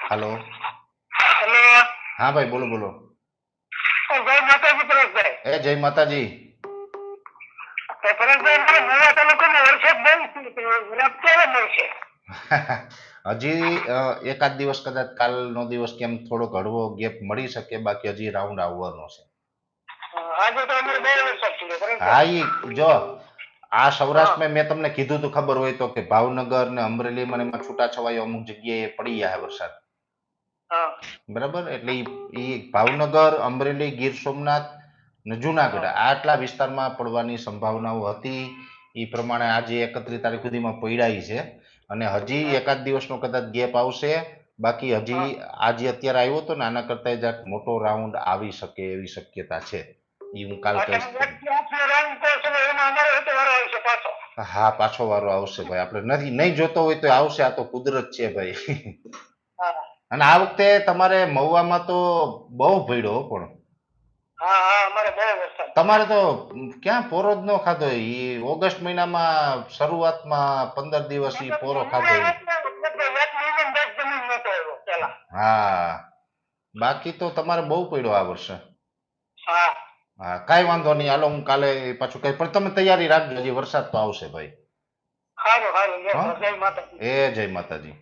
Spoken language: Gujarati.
હાલો. હેલો. હા ભાઈ, બોલો બોલો. જય માતાજી પરેશભાઈ. જય માતાજી. પરેશભાઈ, મારે નવા તાલુકામાં વરસાદ બંધ વરસાદ ક્યારે મળશે? હજી એકાદ દિવસ, કદાચ કાલનો દિવસ કેમ થોડોક હળવો ગેપ મળી શકે, બાકી હજી રાઉન્ડ આવવાનો છે. આજે તો અમારે બહુ વરસાદ પડ્યો હા, પરેશભાઈ. જો આ સૌરાષ્ટ્રમાં મેં તમને કીધું તું, ખબર હોય તો, કે ભાવનગર ને અમરેલીમાં એમાં છૂટાછવાયો અમુક જગ્યાએ પડી જાય વરસાદ. બરાબર, એટલે ઈ ભાવનગર, અમરેલી, ગીર સોમનાથ ને જુનાગઢ આટલા વિસ્તારમાં પડવાની સંભાવનાઓ હતી. એ પ્રમાણે આજે 31 તારીખ સુધીમાં પડ્યા છે, અને હજી એકાદ દિવસનો કદાચ ગેપ આવશે. બાકી હજી આજે અત્યારે આવ્યો તો ને, આના કરતા જ મોટો રાઉન્ડ આવી શકે એવી શક્યતા છે. એ હું કાલ કહીશ. હા, પાછો વારો આવશે ભાઈ. આપણે નહીં જોતો હોય તો આવશે. આ તો કુદરત છે ભાઈ. અને આ વખતે તમારે મહુવામાં તો બહુ પડ્યો પણ. તમારે તો ક્યાં પોરો જ ન ખાધો. એ ઓગસ્ટ મહિનામાં શરૂઆતમાં 15 દિવસ ઈ પોરો ખાધો. હા, બાકી તો તમારે બહુ પડ્યો આ વર્ષે. હા, કઈ વાંધો નહીં. હાલો, હું કાલે પાછું કઈ, પણ તમે તૈયારી રાખજો, હજી વરસાદ તો આવશે ભાઈ. સારું સારું, જય માતાજી. જય માતાજી.